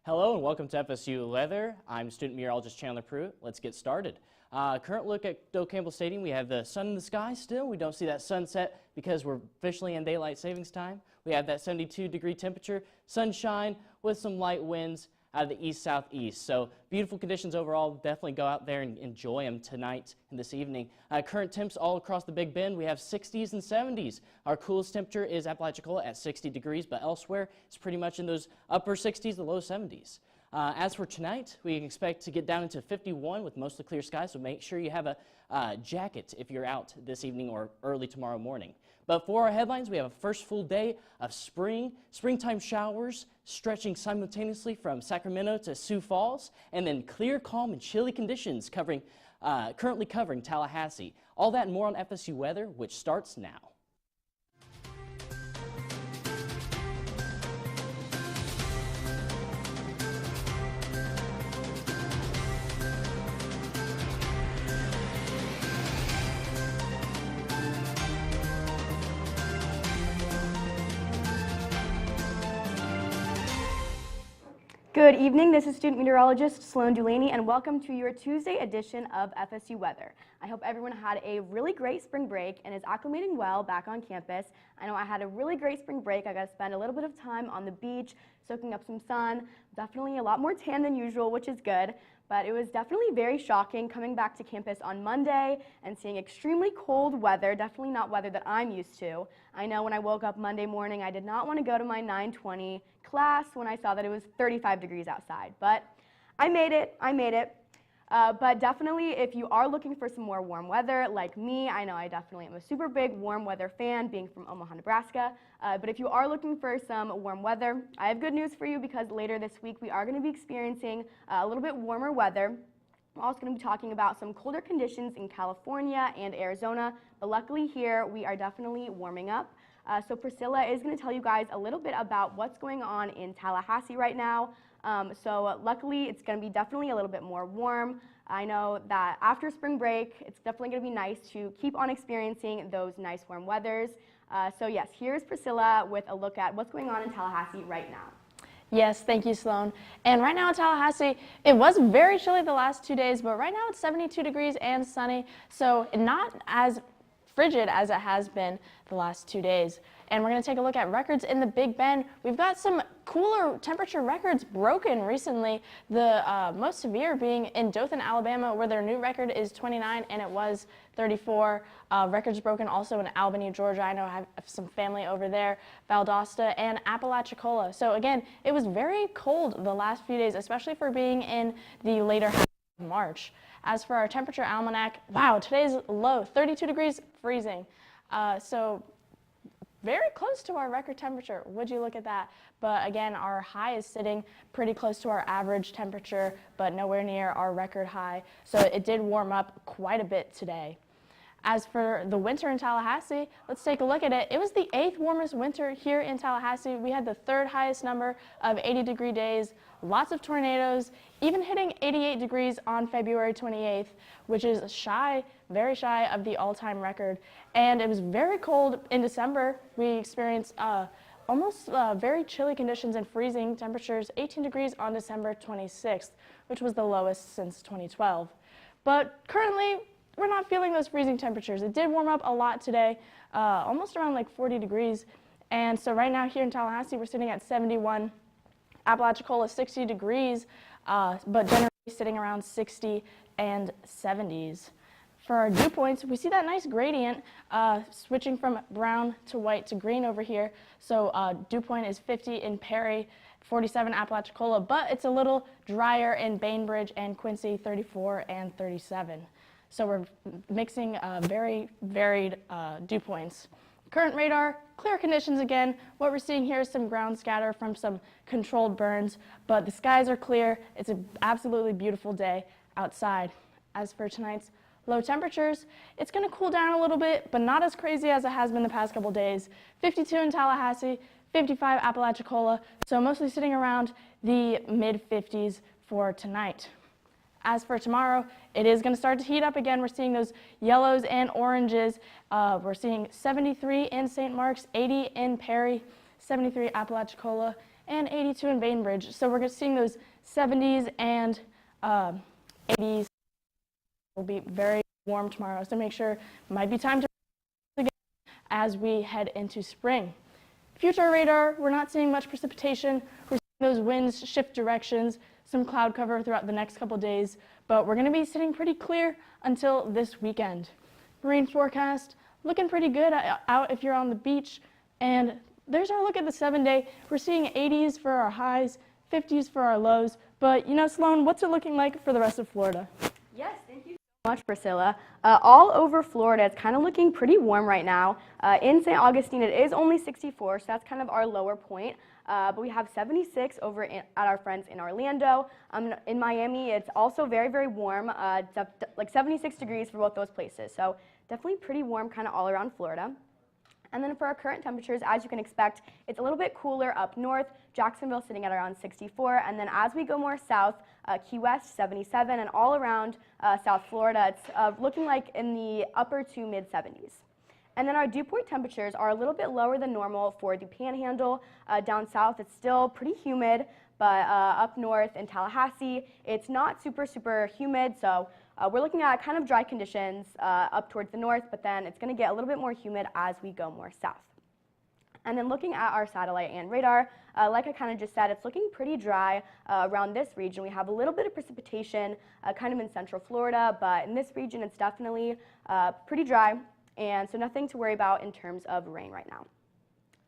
Hello and welcome to FSU Weather. I'm student meteorologist Chandler Pruitt. Let's get started. Current look at Doak Campbell Stadium. We have the sun in the sky still. We don't see that sunset because we're officially in daylight savings time. We have that 72-degree temperature, sunshine with some light winds out of the east-southeast. So beautiful conditions overall. Definitely go out there and enjoy them tonight and this evening. Current temps all across the Big Bend. We have 60s and 70s. Our coolest temperature is Apalachicola at 60 degrees, but elsewhere it's pretty much in those upper 60s to low 70s. As for tonight, we expect to get down into 51 with mostly clear skies, so make sure you have a jacket if you're out this evening or early tomorrow morning. But for our headlines, we have a first full day of springtime showers stretching simultaneously from Sacramento to Sioux Falls, and then clear, calm, and chilly conditions currently covering Tallahassee. All that and more on FSU Weather, which starts now. Good evening, this is student meteorologist Sloan Dulaney, and welcome to your Tuesday edition of FSU Weather. I hope everyone had a really great spring break and is acclimating well back on campus. I know I had a really great spring break. I got to spend a little bit of time on the beach, soaking up some sun, definitely a lot more tan than usual, which is good. But it was definitely very shocking coming back to campus on Monday and seeing extremely cold weather, definitely not weather that I'm used to. I know when I woke up Monday morning, I did not want to go to my 9:20 class when I saw that it was 35 degrees outside, but I made it. But definitely, if you are looking for some more warm weather, like me, I know I definitely am a super big warm weather fan, being from Omaha, Nebraska. But if you are looking for some warm weather, I have good news for you because later this week we are going to be experiencing a little bit warmer weather. We're also going to be talking about some colder conditions in California and Arizona, but luckily here we are definitely warming up. So Priscilla is going to tell you guys a little bit about what's going on in Tallahassee right now. So luckily it's going to be definitely a little bit more warm. I know that after spring break it's definitely going to be nice to keep on experiencing those nice warm weathers. So yes, here's Priscilla with a look at what's going on in Tallahassee right now. Yes, thank you, Sloan. And right now in Tallahassee, it was very chilly the last 2 days, but right now it's 72 degrees and sunny, so not as frigid as it has been the last 2 days. And we're going to take a look at records in the Big Bend. We've got some cooler temperature records broken recently, the most severe being in Dothan, Alabama, where their new record is 29 and it was 34. Records broken also in Albany, Georgia. I know I have some family over there, Valdosta and Apalachicola. So again, it was very cold the last few days, especially for being in the later half of March. As for our temperature almanac, wow, today's low, 32 degrees, freezing. So very close to our record temperature. Would you look at that? But again, our high is sitting pretty close to our average temperature, but nowhere near our record high. So it did warm up quite a bit today. As for the winter in Tallahassee, let's take a look at it. It was the 8th warmest winter here in Tallahassee. We had the 3rd highest number of 80-degree days, lots of tornadoes, even hitting 88 degrees on February 28th, which is shy, very shy of the all-time record. And it was very cold in December. We experienced almost very chilly conditions and freezing temperatures, 18 degrees on December 26th, which was the lowest since 2012. But currently, we're not feeling those freezing temperatures. It did warm up a lot today, almost around like 40 degrees. And so right now here in Tallahassee, we're sitting at 71. Apalachicola 60 degrees, but generally sitting around 60 and 70s. For our dew points, we see that nice gradient switching from brown to white to green over here. So dew point is 50 in Perry, 47 Apalachicola, but it's a little drier in Bainbridge and Quincy, 34 and 37. So we're mixing very varied dew points. Current radar, clear conditions again. What we're seeing here is some ground scatter from some controlled burns, but the skies are clear. It's an absolutely beautiful day outside. As for tonight's low temperatures, it's going to cool down a little bit, but not as crazy as it has been the past couple days. 52 in Tallahassee, 55 Apalachicola, so mostly sitting around the mid-50s for tonight. As for tomorrow, it is going to start to heat up again. We're seeing those yellows and oranges. We're seeing 73 in St. Mark's, 80 in Perry, 73 Apalachicola, and 82 in Bainbridge. So we're seeing those 70s and 80s. Will be very warm tomorrow, so make sure it might be time to again as we head into spring. Future radar, we're not seeing much precipitation. We're seeing those winds shift directions, some cloud cover throughout the next couple days, but we're going to be sitting pretty clear until this weekend. Marine forecast, looking pretty good out if you're on the beach. And there's our look at the 7-day. We're seeing 80s for our highs, 50s for our lows. But you know, Sloan, what's it looking like for the rest of Florida? Yes, thank you so much, Priscilla. All over Florida, it's kind of looking pretty warm right now. In St. Augustine, it is only 64, so that's kind of our lower point. But we have 76 over at our friends in Orlando. In Miami, it's also very, very warm, like 76 degrees for both those places. So definitely pretty warm kind of all around Florida. And then for our current temperatures, as you can expect, it's a little bit cooler up north. Jacksonville sitting at around 64. And then as we go more south, Key West 77, and all around South Florida, it's looking like in the upper to mid 70s. And then our dew point temperatures are a little bit lower than normal for the Panhandle. Down south, it's still pretty humid, but up north in Tallahassee, it's not super, super humid. So we're looking at kind of dry conditions up towards the north, but then it's going to get a little bit more humid as we go more south. And then looking at our satellite and radar, like I kind of just said, it's looking pretty dry around this region. We have a little bit of precipitation kind of in central Florida, but in this region, it's definitely pretty dry. And so nothing to worry about in terms of rain right now.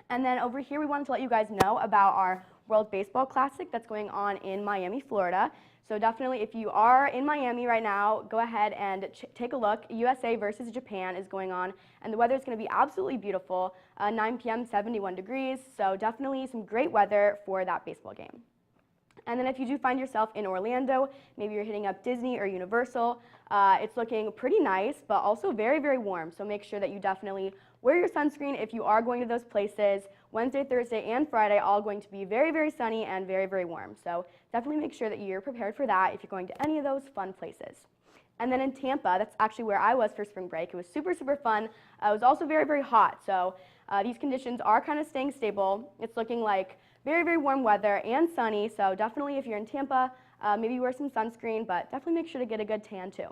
And then over here, we wanted to let you guys know about our World Baseball Classic that's going on in Miami, Florida. So definitely, if you are in Miami right now, go ahead and take a look. USA versus Japan is going on, and the weather is going to be absolutely beautiful. 9 p.m., 71 degrees, so definitely some great weather for that baseball game. And then if you do find yourself in Orlando, maybe you're hitting up Disney or Universal, it's looking pretty nice, but also very, very warm. So make sure that you definitely wear your sunscreen if you are going to those places. Wednesday, Thursday, and Friday all going to be very, very sunny and very, very warm. So definitely make sure that you're prepared for that if you're going to any of those fun places. And then in Tampa, that's actually where I was for spring break. It was super, super fun. It was also very, very hot. So these conditions are kind of staying stable. It's looking like very, very warm weather and sunny. So definitely if you're in Tampa, maybe wear some sunscreen, but definitely make sure to get a good tan too.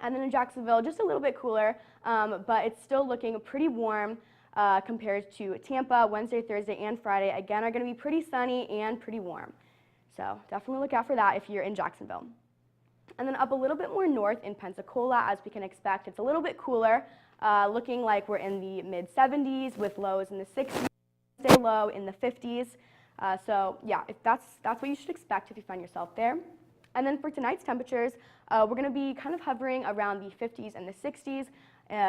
And then in Jacksonville, just a little bit cooler, but it's still looking pretty warm compared to Tampa. Wednesday, Thursday, and Friday, again, are going to be pretty sunny and pretty warm. So definitely look out for that if you're in Jacksonville. And then up a little bit more north in Pensacola, as we can expect, it's a little bit cooler, looking like we're in the mid-70s with lows in the 60s, stay low in the 50s. So yeah, if that's what you should expect if you find yourself there. And then for tonight's temperatures, we're going to be kind of hovering around the 50s and the 60s.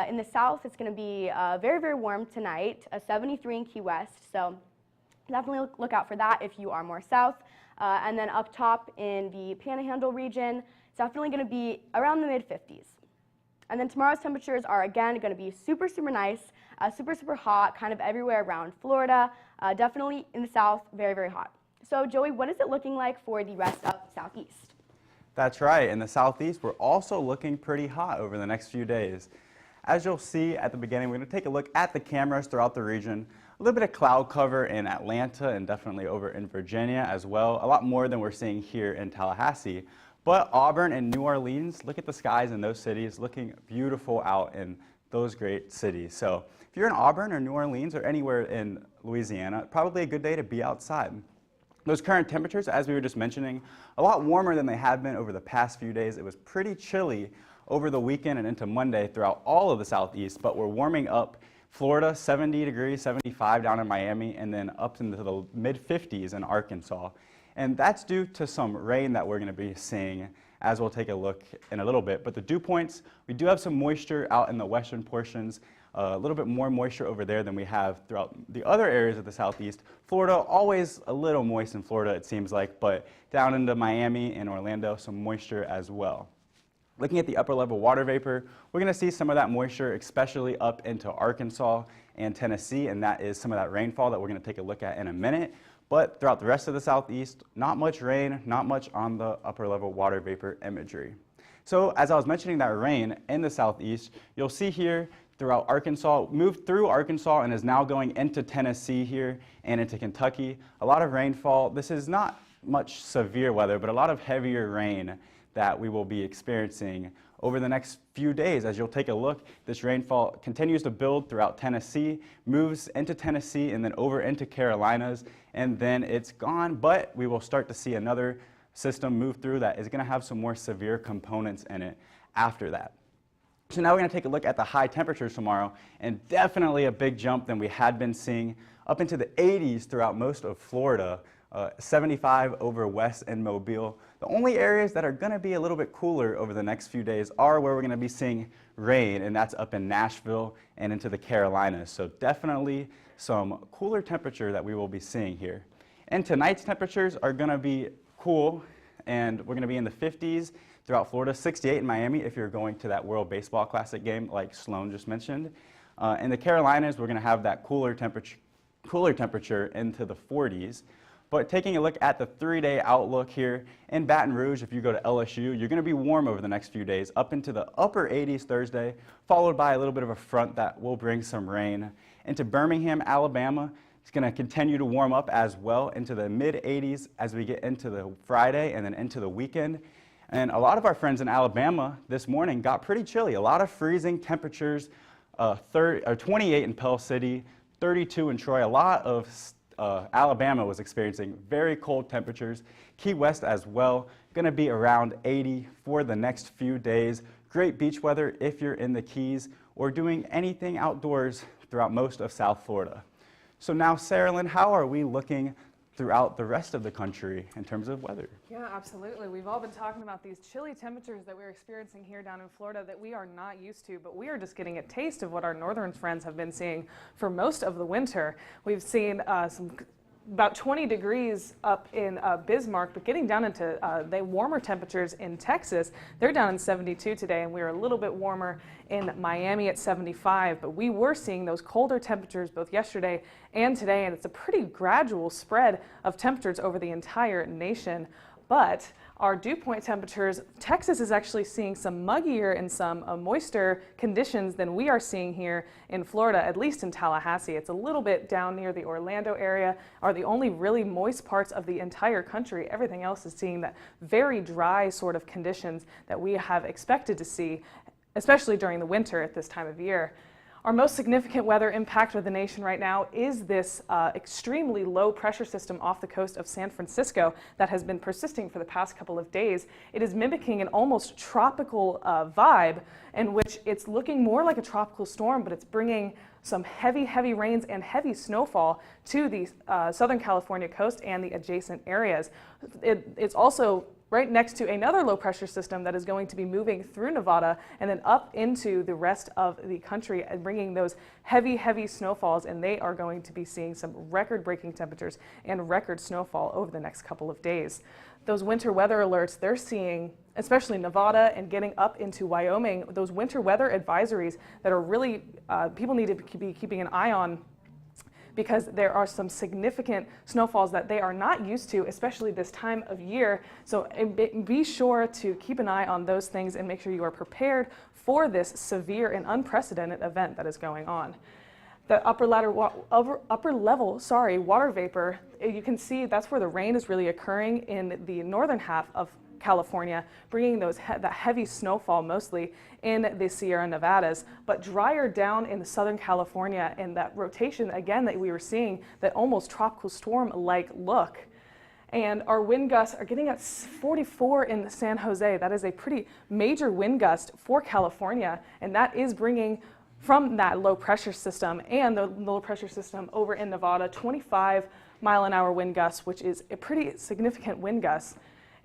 In the south, it's going to be very, very warm tonight, 73 in Key West. So definitely look out for that if you are more south. And then up top in the Panhandle region, it's definitely going to be around the mid-50s. And then tomorrow's temperatures are, again, going to be super, super nice, super, super hot, kind of everywhere around Florida. Definitely in the south, very, very hot. So, Joey, what is it looking like for the rest of Southeast? That's right. In the Southeast, we're also looking pretty hot over the next few days. As you'll see at the beginning, we're going to take a look at the cameras throughout the region. A little bit of cloud cover in Atlanta and definitely over in Virginia as well. A lot more than we're seeing here in Tallahassee. But Auburn and New Orleans, look at the skies in those cities, looking beautiful out in those great cities. So if you're in Auburn or New Orleans or anywhere in Louisiana, probably a good day to be outside. Those current temperatures, as we were just mentioning, a lot warmer than they have been over the past few days. It was pretty chilly over the weekend and into Monday throughout all of the Southeast, but we're warming up. Florida, 70 degrees, 75 down in Miami, and then up into the mid-50s in Arkansas. And that's due to some rain that we're going to be seeing, as we'll take a look in a little bit. But the dew points, we do have some moisture out in the western portions, a little bit more moisture over there than we have throughout the other areas of the Southeast. Florida, always a little moist in Florida, it seems like, but down into Miami and Orlando, some moisture as well. Looking at the upper level water vapor, we're going to see some of that moisture, especially up into Arkansas and Tennessee, and that is some of that rainfall that we're going to take a look at in a minute. But throughout the rest of the Southeast, not much rain, not much on the upper level water vapor imagery. So as I was mentioning that rain in the southeast, you'll see here throughout Arkansas, moved through Arkansas and is now going into Tennessee here and into Kentucky. A lot of rainfall. This is not much severe weather, but a lot of heavier rain that we will be experiencing over the next few days. As you'll take a look, this rainfall continues to build throughout Tennessee, moves into Tennessee and then over into Carolinas, and then it's gone, but we will start to see another system move through that is going to have some more severe components in it after that. So now we're going to take a look at the high temperatures tomorrow, and definitely a big jump than we had been seeing up into the 80s throughout most of Florida, 75 over West and Mobile. The only areas that are going to be a little bit cooler over the next few days are where we're going to be seeing rain, and that's up in Nashville and into the Carolinas. So definitely some cooler temperature that we will be seeing here. And tonight's temperatures are going to be cool, and we're going to be in the 50s throughout Florida, 68 in Miami if you're going to that World Baseball Classic game like Sloan just mentioned. In the Carolinas, we're going to have that cooler temperature into the 40s. But taking a look at the 3-day outlook here, in Baton Rouge, if you go to LSU, you're going to be warm over the next few days, up into the upper 80s Thursday, followed by a little bit of a front that will bring some rain. Into Birmingham, Alabama, it's going to continue to warm up as well into the mid-80s as we get into the Friday and then into the weekend. And a lot of our friends in Alabama this morning got pretty chilly. A lot of freezing temperatures, 28 in Pell City, 32 in Troy. A lot of Alabama was experiencing very cold temperatures. Key West as well, going to be around 80 for the next few days. Great beach weather if you're in the Keys or doing anything outdoors throughout most of South Florida. So now, Sarah Lynn, how are we looking throughout the rest of the country in terms of weather? Yeah, absolutely. We've all been talking about these chilly temperatures that we're experiencing here down in Florida that we are not used to, but we are just getting a taste of what our northern friends have been seeing for most of the winter. We've seen about 20 degrees up in Bismarck, but getting down into the warmer temperatures in Texas. They're down in 72 today, and we are a little bit warmer in Miami at 75, but we were seeing those colder temperatures both yesterday and today, and it's a pretty gradual spread of temperatures over the entire nation. But our dew point temperatures, Texas is actually seeing some muggier and some moister conditions than we are seeing here in Florida, at least in Tallahassee. It's a little bit down near the Orlando area, are the only really moist parts of the entire country. Everything else is seeing that very dry sort of conditions that we have expected to see, especially during the winter at this time of year. Our most significant weather impact of the nation right now is this extremely low pressure system off the coast of San Francisco that has been persisting for the past couple of days. It is mimicking an almost tropical vibe in which it's looking more like a tropical storm, but it's bringing some heavy rains and heavy snowfall to the Southern California coast and the adjacent areas. It's also right next to another low pressure system that is going to be moving through Nevada and then up into the rest of the country and bringing those heavy snowfalls, and they are going to be seeing some record-breaking temperatures and record snowfall over the next couple of days. Those winter weather alerts, they're seeing, especially Nevada and getting up into Wyoming, those winter weather advisories that are really, people need to be keeping an eye on, because there are some significant snowfalls that they are not used to, especially this time of year. So be sure to keep an eye on those things and make sure you are prepared for this severe and unprecedented event that is going on. The upper level water vapor, you can see that's where the rain is really occurring in the northern half of California, bringing that heavy snowfall mostly in the Sierra Nevadas, but drier down in the Southern California, and that rotation again that we were seeing, that almost tropical storm-like look. And our wind gusts are getting at 44 in San Jose. That is a pretty major wind gust for California, and that is bringing from that low pressure system and the low pressure system over in Nevada, 25-mile-an-hour wind gusts, which is a pretty significant wind gust.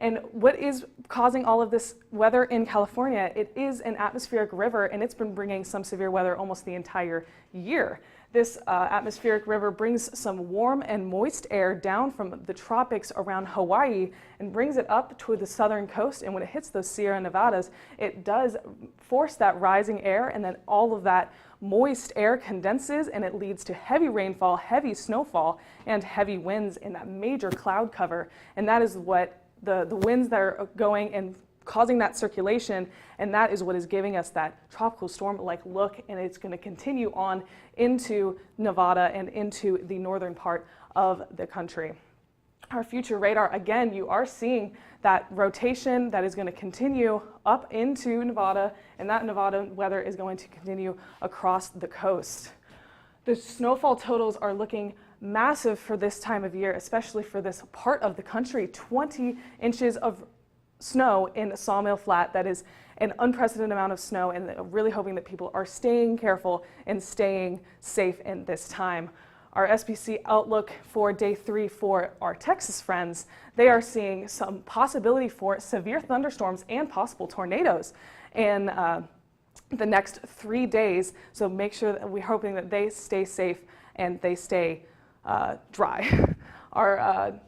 And what is causing all of this weather in California? It is an atmospheric river, and it's been bringing some severe weather almost the entire year. This atmospheric river brings some warm and moist air down from the tropics around Hawaii and brings it up to the southern coast, and when it hits those Sierra Nevadas, it does force that rising air, and then all of that moist air condenses, and it leads to heavy rainfall, heavy snowfall, and heavy winds in that major cloud cover. And that is what the winds that are going and causing that circulation, and that is what is giving us that tropical storm-like look, and it's going to continue on into Nevada and into the northern part of the country. Our future radar, again, you are seeing that rotation that is going to continue up into Nevada, and that Nevada weather is going to continue across the coast. The snowfall totals are looking massive for this time of year, especially for this part of the country. 20 inches of snow in Sawmill Flat. That is an unprecedented amount of snow, and really hoping that people are staying careful and staying safe in this time. Our SPC outlook for day 3 for our Texas friends, they are seeing some possibility for severe thunderstorms and possible tornadoes in the next 3 days. So make sure that we're hoping that they stay safe and they stay dry. Our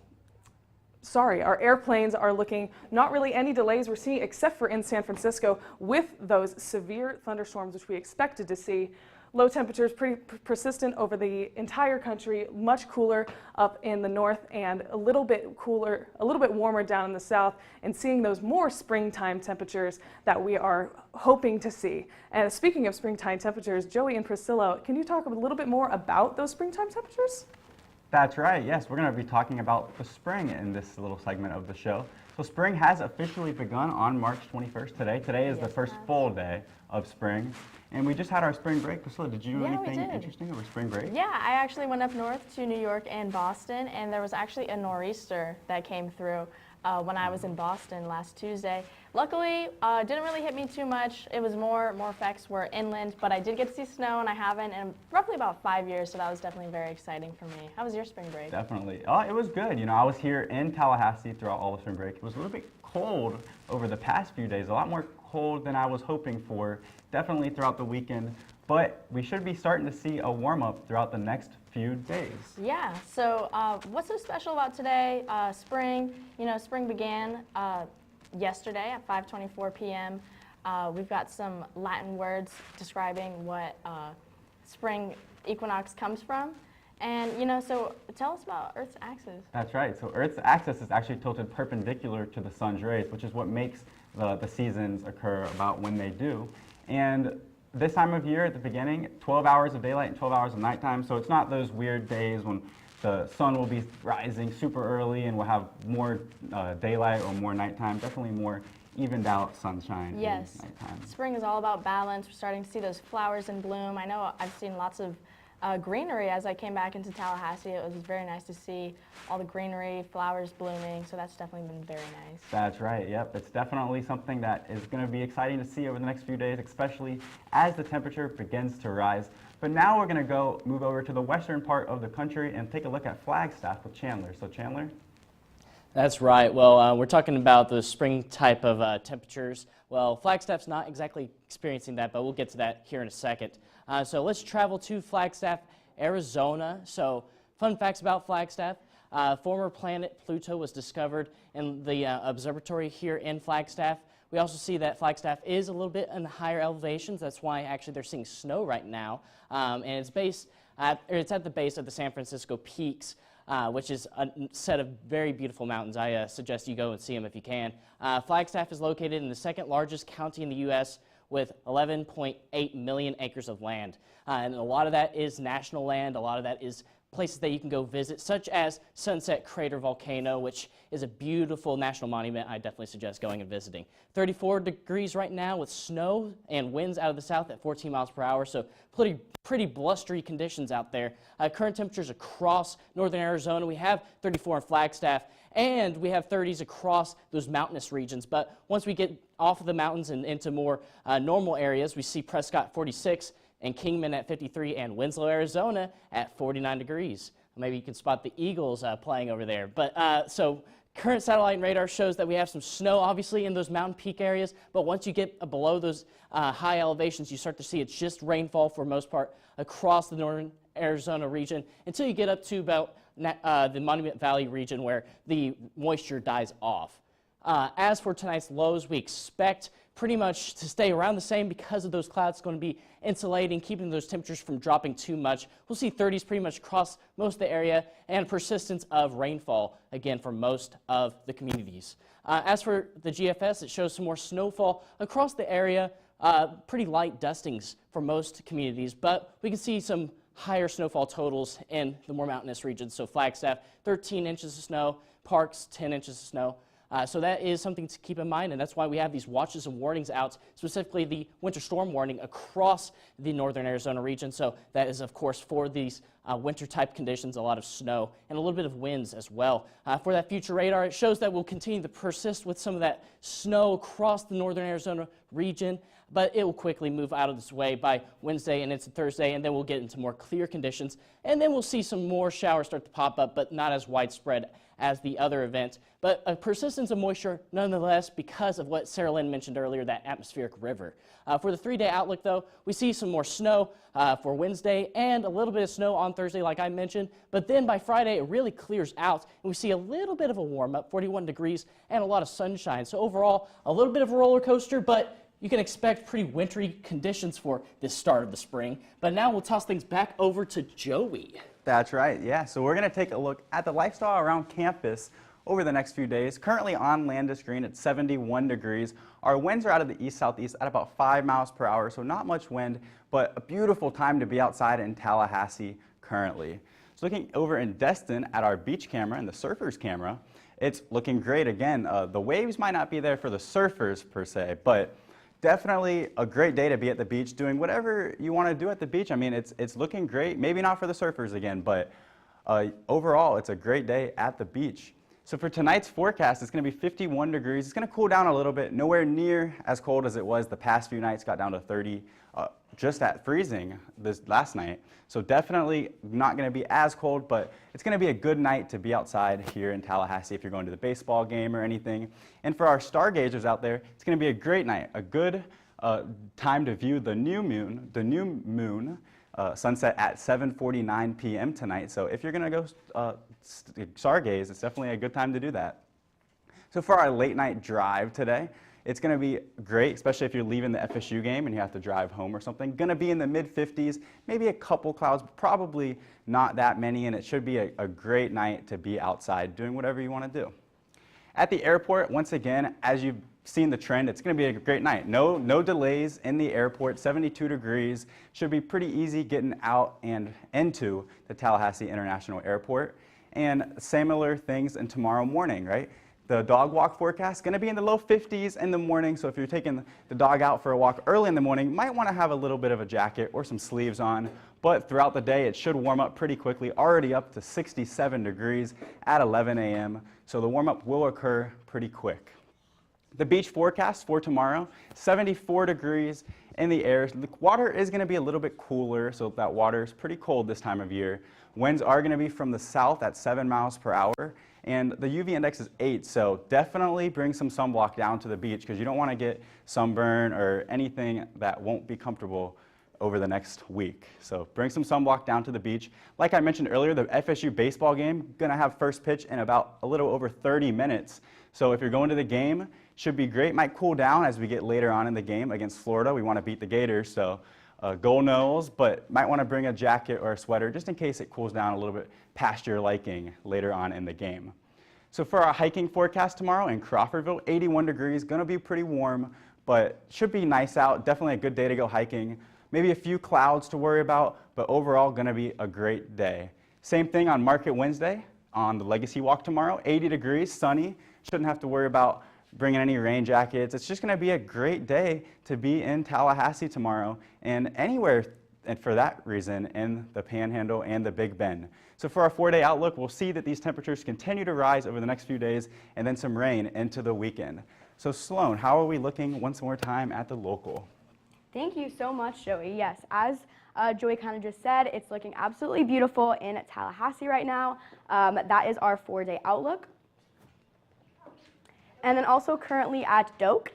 airplanes are looking not really any delays we're seeing except for in San Francisco with those severe thunderstorms which we expected to see. Low temperatures pretty persistent over the entire country, much cooler up in the north and a little bit cooler, a little bit warmer down in the south, and seeing those more springtime temperatures that we are hoping to see. And speaking of springtime temperatures, Joey and Priscilla, can you talk a little bit more about those springtime temperatures? That's right, yes, we're going to be talking about the spring in this little segment of the show. So spring has officially begun on March 21st today. Today is the first full day of spring. And we just had our spring break. Priscilla, did you do anything interesting over spring break? Yeah, I actually went up north to New York and Boston, and there was actually a nor'easter that came through when I was in Boston last Tuesday. Luckily, didn't really hit me too much. It was more effects were inland, but I did get to see snow, and I haven't in roughly about 5 years, so that was definitely very exciting for me. How was your spring break? Definitely. It was good. You know, I was here in Tallahassee throughout all of spring break. It was a little bit cold over the past few days, a lot more cold than I was hoping for, definitely throughout the weekend, but we should be starting to see a warm-up throughout the next few days. Yeah, so what's so special about today? Spring, you know, spring began yesterday at 5:24 p.m. We've got some Latin words describing what spring equinox comes from. And, you know, so tell us about Earth's axis. That's right. So Earth's axis is actually tilted perpendicular to the sun's rays, which is what makes the seasons occur about when they do. And this time of year at the beginning, 12 hours of daylight and 12 hours of nighttime. So it's not those weird days when the sun will be rising super early and we'll have more daylight or more nighttime. Definitely more evened out sunshine. Yes. In nighttime. Spring is all about balance. We're starting to see those flowers in bloom. I know I've seen lots of greenery as I came back into Tallahassee. It was very nice to see all the greenery, flowers blooming, so that's definitely been very nice. That's right, yep. It's definitely something that is going to be exciting to see over the next few days, especially as the temperature begins to rise. But now we're going to move over to the western part of the country and take a look at Flagstaff with Chandler. So Chandler? That's right. Well, we're talking about the spring type of temperatures. Well, Flagstaff's not exactly experiencing that, but we'll get to that here in a second. So let's travel to Flagstaff, Arizona. So fun facts about Flagstaff. Former planet Pluto was discovered in the observatory here in Flagstaff. We also see that Flagstaff is a little bit in the higher elevations. That's why actually they're seeing snow right now. And it's at the base of the San Francisco Peaks, which is a set of very beautiful mountains. I suggest you go and see them if you can. Flagstaff is located in the second largest county in the U.S. with 11.8 million acres of land. And a lot of that is national land. A lot of that is places that you can go visit, such as Sunset Crater Volcano, which is a beautiful national monument. I definitely suggest going and visiting. 34 degrees right now with snow and winds out of the south at 14 miles per hour, so pretty blustery conditions out there. Current temperatures across northern Arizona, we have 34 in Flagstaff, and we have 30s across those mountainous regions. But once we get off of the mountains and into more normal areas, we see Prescott 46, and Kingman at 53, and Winslow, Arizona at 49 degrees. Maybe you can spot the Eagles playing over there. But so current satellite and radar shows that we have some snow, obviously, in those mountain peak areas. But once you get below those high elevations, you start to see it's just rainfall for the most part across the northern Arizona region until you get up to about the Monument Valley region where the moisture dies off. As for tonight's lows, we expect pretty much to stay around the same because of those clouds. It's going to be insulating, keeping those temperatures from dropping too much. We'll see 30s pretty much across most of the area and persistence of rainfall, again, for most of the communities. As for the GFS, it shows some more snowfall across the area, pretty light dustings for most communities, but we can see some higher snowfall totals in the more mountainous regions. So Flagstaff, 13 inches of snow, Parks, 10 inches of snow. So that is something to keep in mind, and that's why we have these watches and warnings out, specifically the winter storm warning across the northern Arizona region. So that is, of course, for these winter type conditions, a lot of snow and a little bit of winds as well. For that future radar, it shows that we'll continue to persist with some of that snow across the northern Arizona region, but it will quickly move out of this way by Wednesday and into Thursday, and then we'll get into more clear conditions, and then we'll see some more showers start to pop up, but not as widespread as the other event. But a persistence of moisture nonetheless because of what Sarah Lynn mentioned earlier, that atmospheric river. For the 3-day outlook, though, we see some more snow for Wednesday and a little bit of snow on Thursday, like I mentioned. But then by Friday, it really clears out, and we see a little bit of a warm up, 41 degrees, and a lot of sunshine. So overall, a little bit of a roller coaster, but you can expect pretty wintry conditions for this start of the spring. But now we'll toss things back over to Joey. That's right, yeah. So we're going to take a look at the lifestyle around campus over the next few days. Currently on Landis Green at 71 degrees. Our winds are out of the east-southeast at about 5 miles per hour, so not much wind, but a beautiful time to be outside in Tallahassee currently. So looking over in Destin at our beach camera and the surfers camera, it's looking great again. The waves might not be there for the surfers per se, but definitely a great day to be at the beach doing whatever you want to do at the beach. I mean, it's looking great. Maybe not for the surfers again, but overall, it's a great day at the beach. So for tonight's forecast, it's going to be 51 degrees. It's going to cool down a little bit, nowhere near as cold as it was the past few nights. Got down to 30, just at freezing this last night. So definitely not going to be as cold, but it's going to be a good night to be outside here in Tallahassee if you're going to the baseball game or anything. And for our stargazers out there, it's going to be a great night, a good time to view the new moon sunset at 7:49 p.m. tonight. So if you're going to go stargaze, it's definitely a good time to do that. So for our late night drive today, it's going to be great, especially if you're leaving the FSU game and you have to drive home or something. Going to be in the mid-50s, maybe a couple clouds, but probably not that many, and it should be a great night to be outside doing whatever you want to do. At the airport, once again, as you've seen the trend, it's going to be a great night. No delays in the airport, 72 degrees. Should be pretty easy getting out and into the Tallahassee International Airport. And similar things in tomorrow morning, right? The dog walk forecast is going to be in the low 50s in the morning, so if you're taking the dog out for a walk early in the morning, you might want to have a little bit of a jacket or some sleeves on, but throughout the day it should warm up pretty quickly, already up to 67 degrees at 11 a.m., so the warm up will occur pretty quick. The beach forecast for tomorrow, 74 degrees in the air. The water is going to be a little bit cooler, so that water is pretty cold this time of year. Winds are going to be from the south at 7 miles per hour. And the UV index is 8, so definitely bring some sunblock down to the beach because you don't want to get sunburn or anything that won't be comfortable over the next week. So bring some sunblock down to the beach. Like I mentioned earlier, the FSU baseball game going to have first pitch in about a little over 30 minutes. So if you're going to the game, should be great. Might cool down as we get later on in the game against Florida. We want to beat the Gators, so go Noles, but might want to bring a jacket or a sweater just in case it cools down a little bit past your liking later on in the game. So for our hiking forecast tomorrow in Crawfordville, 81 degrees, going to be pretty warm, but should be nice out. Definitely a good day to go hiking. Maybe a few clouds to worry about, but overall going to be a great day. Same thing on Market Wednesday on the Legacy Walk tomorrow, 80 degrees, sunny. Shouldn't have to worry about bringing any rain jackets. It's just going to be a great day to be in Tallahassee tomorrow and anywhere, and for that reason, in the Panhandle and the Big Bend. So for our 4-day outlook, we'll see that these temperatures continue to rise over the next few days and then some rain into the weekend. So Sloan, how are we looking once more time at the local? Thank you so much, Joey. Yes, as Joey kind of just said, it's looking absolutely beautiful in Tallahassee right now. That is our 4-day outlook. And then also currently at Doak,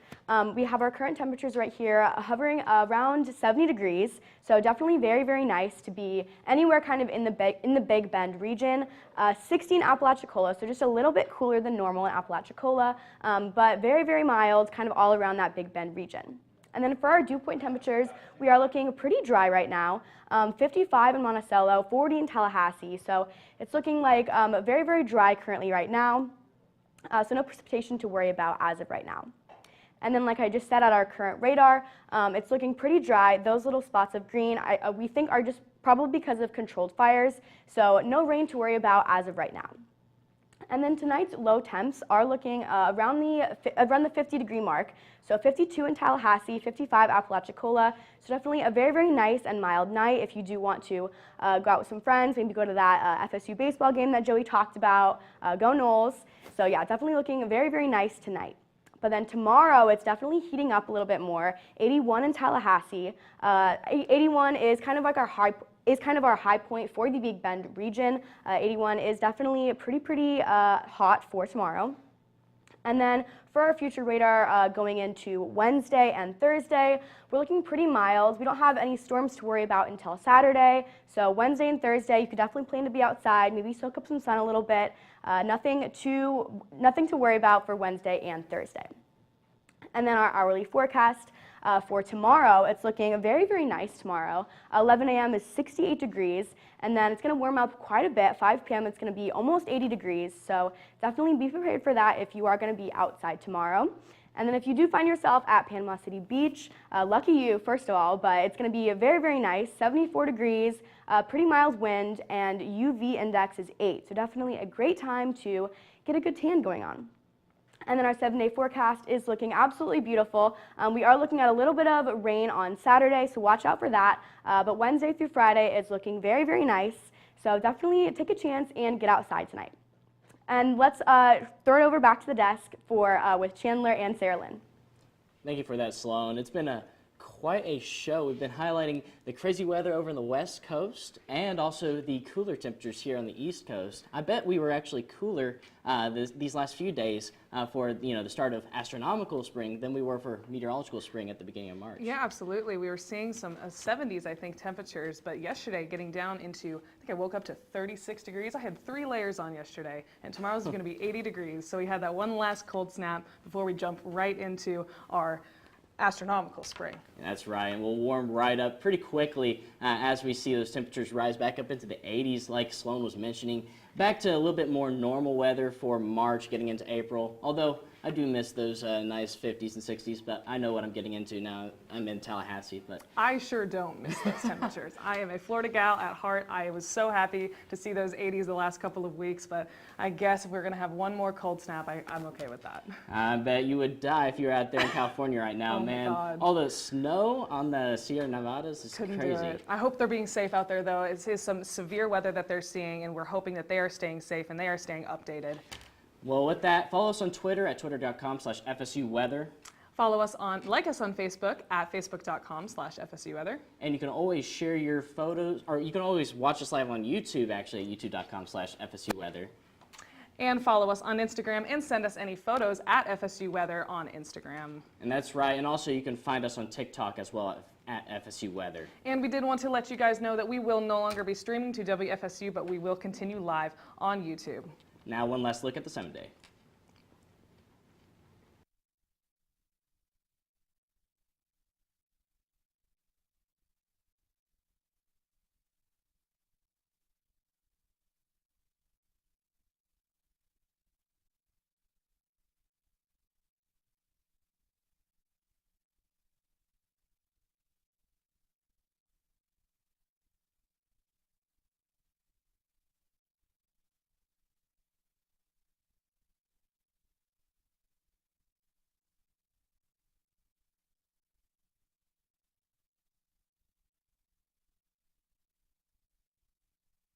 we have our current temperatures right here hovering around 70 degrees. So definitely very, very nice to be anywhere kind of in the Big Bend region. 16 Apalachicola, so just a little bit cooler than normal in Apalachicola, but very, very mild kind of all around that Big Bend region. And then for our dew point temperatures, we are looking pretty dry right now. 55 in Monticello, 40 in Tallahassee. So it's looking like very, very dry currently right now. So no precipitation to worry about as of right now. And then, like I just said, at our current radar, it's looking pretty dry. Those little spots of green, we think are just probably because of controlled fires. So no rain to worry about as of right now. And then tonight's low temps are looking around the 50-degree mark. So 52 in Tallahassee, 55 Apalachicola. So definitely a very, very nice and mild night if you do want to go out with some friends, maybe go to that FSU baseball game that Joey talked about. Go Noles. So yeah, definitely looking very, very nice tonight. But then tomorrow, it's definitely heating up a little bit more. 81 in Tallahassee. 81 is kind of like our high point for the Big Bend region. 81 is definitely pretty hot for tomorrow. And then for our future radar going into Wednesday and Thursday, we're looking pretty mild. We don't have any storms to worry about until Saturday. So Wednesday and Thursday, you could definitely plan to be outside, maybe soak up some sun a little bit. Nothing to worry about for Wednesday and Thursday. And then our hourly forecast for tomorrow, it's looking very, very nice tomorrow. 11 a.m. is 68 degrees, and then it's going to warm up quite a bit. 5 p.m. it's going to be almost 80 degrees, so definitely be prepared for that if you are going to be outside tomorrow. And then if you do find yourself at Panama City Beach, lucky you, first of all, but it's going to be very, very nice, 74 degrees, pretty mild wind, and UV index is 8, so definitely a great time to get a good tan going on. And then our 7-day forecast is looking absolutely beautiful. We are looking at a little bit of rain on Saturday, so watch out for that. But Wednesday through Friday is looking very, very nice. So definitely take a chance and get outside tonight. And let's throw it over back to the desk with Chandler and Sarah Lynn. Thank you for that, Sloan. It's been quite a show. We've been highlighting the crazy weather over in the West Coast and also the cooler temperatures here on the East Coast. I bet we were actually cooler these last few days for the start of astronomical spring than we were for meteorological spring at the beginning of March. Yeah, absolutely. We were seeing some 70s, I think, temperatures, but yesterday getting down into, I think I woke up to 36 degrees. I had 3 layers on yesterday, and tomorrow's going to be 80 degrees. So we had that one last cold snap before we jump right into our astronomical spring. That's right, and we'll warm right up pretty quickly as we see those temperatures rise back up into the 80s like Sloan was mentioning. Back to a little bit more normal weather for March getting into April, although I do miss those nice 50s and 60s, but I know what I'm getting into now. I'm in Tallahassee. But I sure don't miss those temperatures. I am a Florida gal at heart. I was so happy to see those 80s the last couple of weeks, but I guess if we're going to have one more cold snap, I'm okay with that. I bet you would die if you were out there in California right now, Oh man. my God. All the snow on the Sierra Nevadas is Couldn't crazy. do it. I hope they're being safe out there, though. It is some severe weather that they're seeing, and we're hoping that they are staying safe and they are staying updated. Well, with that, follow us on Twitter at twitter.com/FSU Weather. Like us on Facebook at facebook.com/FSU Weather. And you can always share your photos, or you can always watch us live on YouTube, actually, at youtube.com/FSU Weather. And follow us on Instagram and send us any photos at FSU Weather on Instagram. And that's right. And also, you can find us on TikTok as well at FSU Weather. And we did want to let you guys know that we will no longer be streaming to WFSU, but we will continue live on YouTube. Now, one last look at the 7-day.